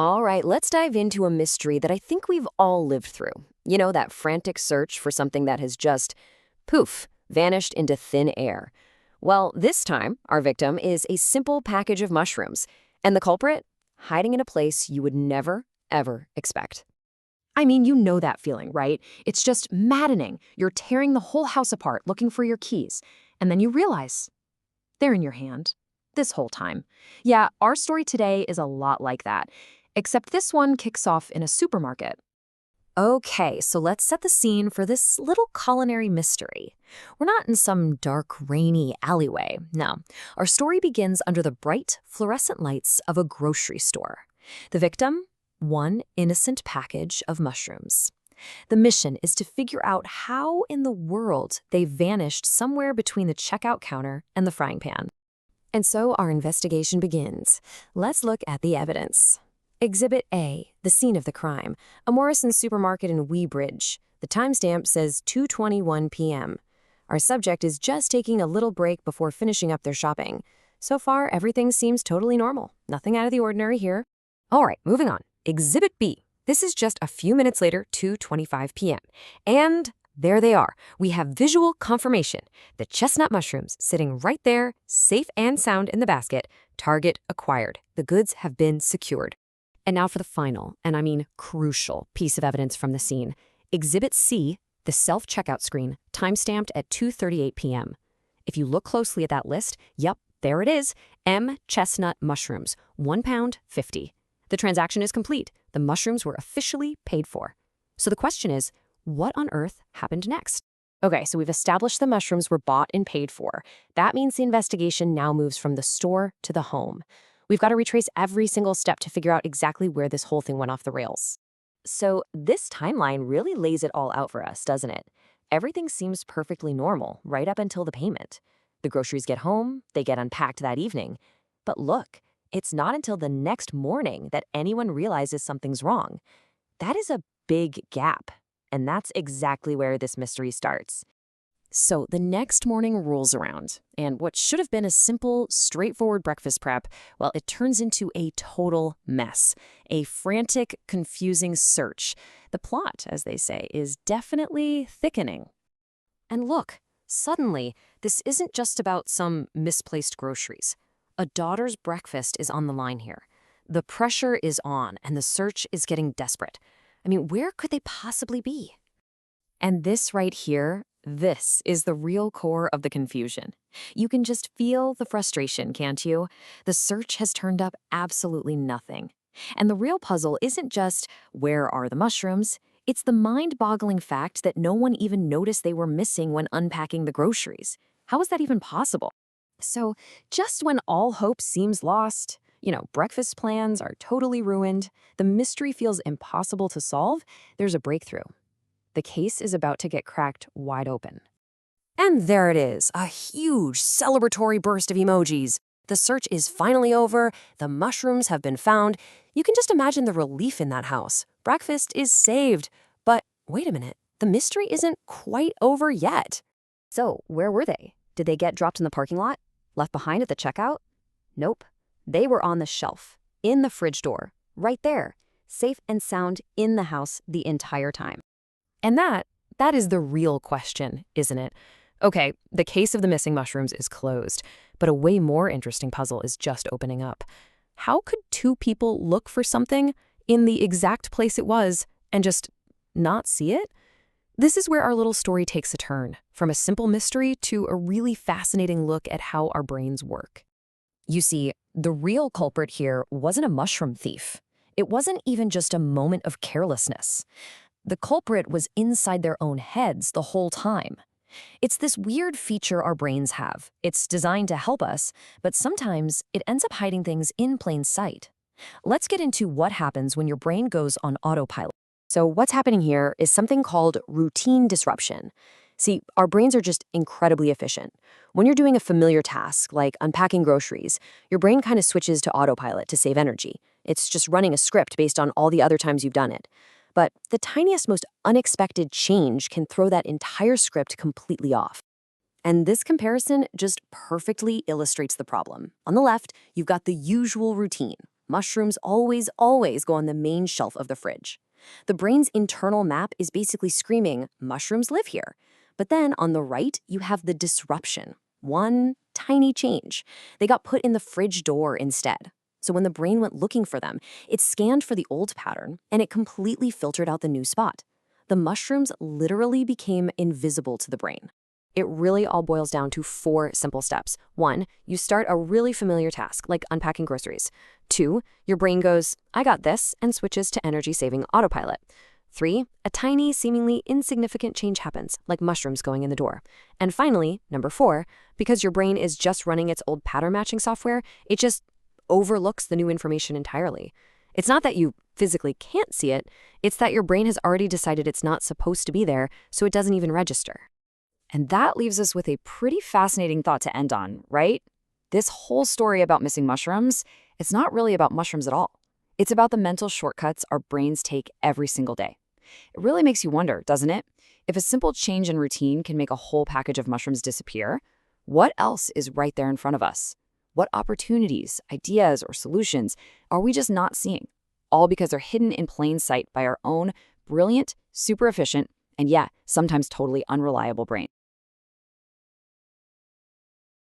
All right, let's dive into a mystery that I think we've all lived through. You know, that frantic search for something that has just, poof, vanished into thin air. Well, this time, our victim is a simple package of mushrooms, and the culprit, hiding in a place you would never, ever expect. I mean, you know that feeling, right? It's just maddening. You're tearing the whole house apart looking for your keys, and then you realize they're in your hand this whole time. Yeah, our story today is a lot like that, except this one kicks off in a supermarket. Okay, so let's set the scene for this little culinary mystery. We're not in some dark, rainy alleyway. No, our story begins under the bright, fluorescent lights of a grocery store. The victim? One innocent package of mushrooms. The mission is to figure out how in the world they vanished somewhere between the checkout counter and the frying pan. And so our investigation begins. Let's look at the evidence. Exhibit A, the scene of the crime, a Morrisons supermarket in Weybridge. The timestamp says 2:21 p.m. Our subject is just taking a little break before finishing up their shopping. So far, everything seems totally normal. Nothing out of the ordinary here. All right, moving on. Exhibit B. This is just a few minutes later, 2:25 p.m. And there they are. We have visual confirmation. The chestnut mushrooms sitting right there, safe and sound in the basket. Target acquired. The goods have been secured. And now for the final, and I mean crucial, piece of evidence from the scene. Exhibit C, the self-checkout screen, timestamped at 2:38 p.m. If you look closely at that list, yep, there it is. M. Chestnut mushrooms, £1.50. The transaction is complete. The mushrooms were officially paid for. So the question is, what on earth happened next? Okay, so we've established the mushrooms were bought and paid for. That means the investigation now moves from the store to the home. We've got to retrace every single step to figure out exactly where this whole thing went off the rails. So this timeline really lays it all out for us, doesn't it? Everything seems perfectly normal right up until the payment. The groceries get home, they get unpacked that evening. But look, it's not until the next morning that anyone realizes something's wrong. That is a big gap, and that's exactly where this mystery starts. So the next morning rolls around, and what should have been a simple, straightforward breakfast prep, well, it turns into a total mess. A frantic, confusing search. The plot, as they say, is definitely thickening. And look, suddenly, this isn't just about some misplaced groceries. A daughter's breakfast is on the line here. The pressure is on, and the search is getting desperate. I mean, where could they possibly be? And this right here, this is the real core of the confusion. You can just feel the frustration, can't you? The search has turned up absolutely nothing. And the real puzzle isn't just, where are the mushrooms? It's the mind-boggling fact that no one even noticed they were missing when unpacking the groceries. How is that even possible? So, just when all hope seems lost, breakfast plans are totally ruined, the mystery feels impossible to solve, there's a breakthrough. The case is about to get cracked wide open. And there it is, a huge celebratory burst of emojis. The search is finally over, the mushrooms have been found. You can just imagine the relief in that house. Breakfast is saved. But wait a minute, the mystery isn't quite over yet. So, where were they? Did they get dropped in the parking lot? Left behind at the checkout? Nope. They were on the shelf, in the fridge door, right there, safe and sound in the house the entire time. And that is the real question, isn't it? Okay, the case of the missing mushrooms is closed, but a way more interesting puzzle is just opening up. How could two people look for something in the exact place it was and just not see it? This is where our little story takes a turn, from a simple mystery to a really fascinating look at how our brains work. You see, the real culprit here wasn't a mushroom thief. It wasn't even just a moment of carelessness. The culprit was inside their own heads the whole time. It's this weird feature our brains have. It's designed to help us, but sometimes it ends up hiding things in plain sight. Let's get into what happens when your brain goes on autopilot. So what's happening here is something called routine disruption. See, our brains are just incredibly efficient. When you're doing a familiar task, like unpacking groceries, your brain kind of switches to autopilot to save energy. It's just running a script based on all the other times you've done it. But the tiniest, most unexpected change can throw that entire script completely off. And this comparison just perfectly illustrates the problem. On the left, you've got the usual routine. mushrooms always go on the main shelf of the fridge. The brain's internal map is basically screaming, mushrooms live here. But then on the right, you have the disruption. One tiny change. They got put in the fridge door instead. So when the brain went looking for them, it scanned for the old pattern, and it completely filtered out the new spot. The mushrooms literally became invisible to the brain. It really all boils down to 4 simple steps. 1, you start a really familiar task, like unpacking groceries. 2, your brain goes, I got this, and switches to energy-saving autopilot. 3, a tiny, seemingly insignificant change happens, like mushrooms going in the door. And finally, number 4, because your brain is just running its old pattern matching software, it just overlooks the new information entirely. It's not that you physically can't see it, it's that your brain has already decided it's not supposed to be there, so it doesn't even register. And that leaves us with a pretty fascinating thought to end on, right? This whole story about missing mushrooms, it's not really about mushrooms at all. It's about the mental shortcuts our brains take every single day. It really makes you wonder, doesn't it? If a simple change in routine can make a whole package of mushrooms disappear, what else is right there in front of us? What opportunities, ideas, or solutions are we just not seeing? All because they're hidden in plain sight by our own brilliant, super efficient, and yeah, sometimes totally unreliable brain.